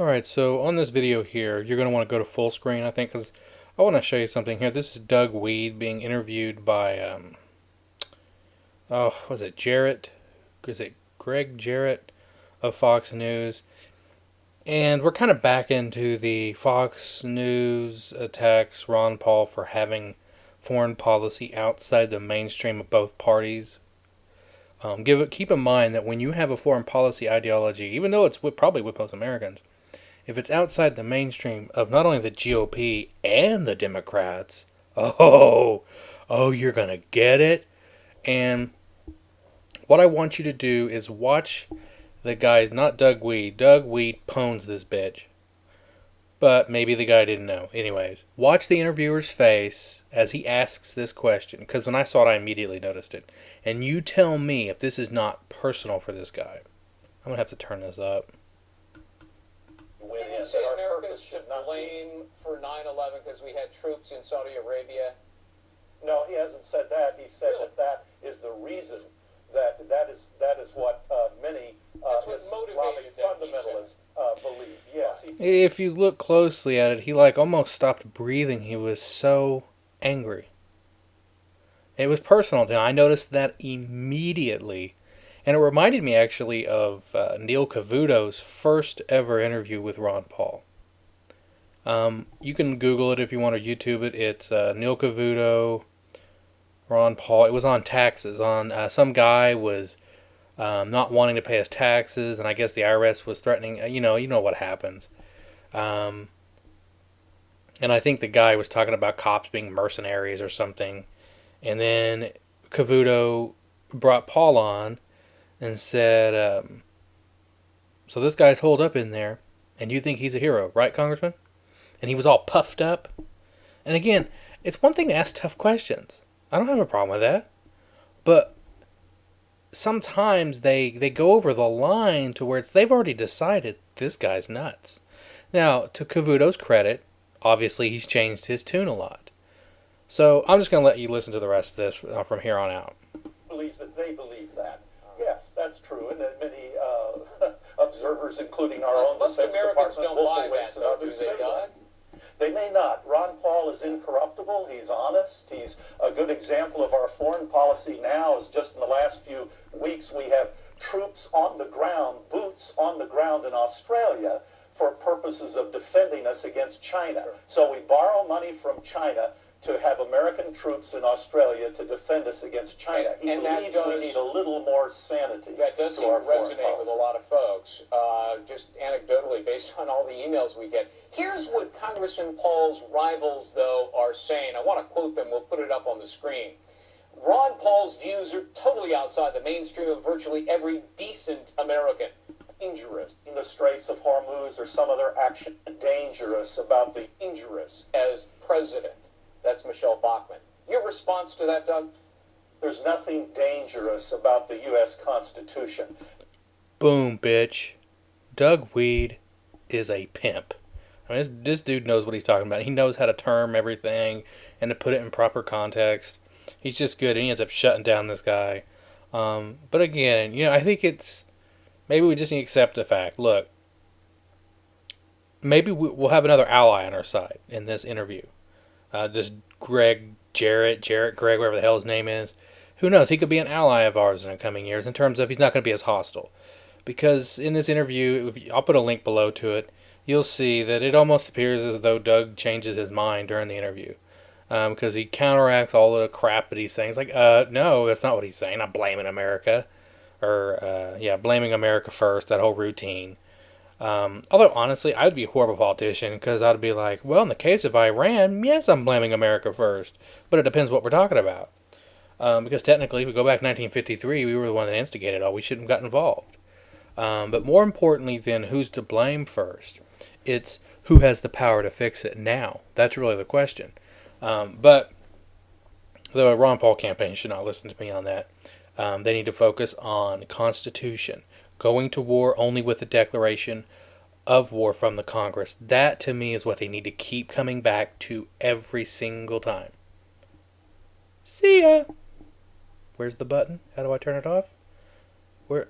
Alright, so on this video here, you're going to want to go to full screen, I think, because I want to show you something here. This is Doug Weed being interviewed by, was it Jarrett? Is it Greg Jarrett of Fox News? And we're kind of back into the Fox News attacks Ron Paul for having foreign policy outside the mainstream of both parties. Keep in mind that when you have a foreign policy ideology, even though it's probably with most Americans, if it's outside the mainstream of not only the GOP and the Democrats, you're going to get it. And what I want you to do is watch the guys, not Doug Weed. Doug Weed pwns this bitch. But maybe the guy didn't know. Anyways, watch the interviewer's face as he asks this question. Because when I saw it, I immediately noticed it. And you tell me if this is not personal for this guy. I'm going to have to turn this up. Did he say America should blame for 9/11 because we had troops in Saudi Arabia? No, he hasn't said that. He said Really? that is the reason that is what many That's what Islamic motivated them, he fundamentalists believe. Yes. If you look closely at it, he almost stopped breathing. He was so angry. It was personal to him. I noticed that immediately. And it reminded me actually of Neil Cavuto's first ever interview with Ron Paul. You can Google it if you want, or YouTube it. It's Neil Cavuto, Ron Paul. It was on taxes. Some guy was not wanting to pay his taxes, and I guess the IRS was threatening. You know what happens. And I think the guy was talking about cops being mercenaries or something. And then Cavuto brought Paul on and said, so this guy's holed up in there, and you think he's a hero, right, Congressman? And he was all puffed up. And again, it's one thing to ask tough questions. I don't have a problem with that. But sometimes they go over the line to where they've already decided this guy's nuts. Now, to Cavuto's credit, obviously he's changed his tune a lot. So I'm just going to let you listen to the rest of this from here on out. Believes that they believe that. Yes, that's true, and that many observers, including our own Most Defense Americans Department, don't buy that, Wolfowitz, and though, do others they, say Doug? that. They may not. Ron Paul is incorruptible. He's honest. He's a good example of our foreign policy now. Is just in the last few weeks we have troops on the ground, boots on the ground in Australia for purposes of defending us against China. Sure. So we borrow money from China to have American troops in Australia to defend us against China. He believes we need a little more sanity. That does seem to resonate with a lot of folks, just anecdotally, based on all the emails we get. Here's what Congressman Paul's rivals, though, are saying. I want to quote them. We'll put it up on the screen. Ron Paul's views are totally outside the mainstream of virtually every decent American. Dangerous. In the Straits of Hormuz or some other action dangerous about the dangerous as president. That's Michelle Bachmann. Your response to that, Doug? There's nothing dangerous about the U.S. Constitution. Boom, bitch. Doug Weed is a pimp. I mean, this dude knows what he's talking about. He knows how to term everything and to put it in proper context. He's just good, and he ends up shutting down this guy. But again, I think maybe we just need to accept the fact. Look, maybe we'll have another ally on our side in this interview. This Greg Jarrett, Greg, whatever the hell his name is. Who knows? He could be an ally of ours in the coming years in terms of he's not going to be as hostile. Because in this interview, I'll put a link below to it, you'll see that it almost appears as though Doug changes his mind during the interview. Because he counteracts all the crap that he's saying. He's like, no, that's not what he's saying. I'm blaming America. Or, blaming America first, that whole routine. Although, honestly, I'd be a horrible politician because I'd be like, well, in the case of Iran, yes, I'm blaming America first. But it depends what we're talking about. Because technically, if we go back to 1953, we were the one that instigated all. We shouldn't have got involved. But more importantly than who's to blame first, it's who has the power to fix it now. That's really the question. But the Ron Paul campaign should not listen to me on that. They need to focus on the Constitution. Going to war only with a declaration of war from the Congress. That, to me, is what they need to keep coming back to every single time. See ya! Where's the button? How do I turn it off? Where?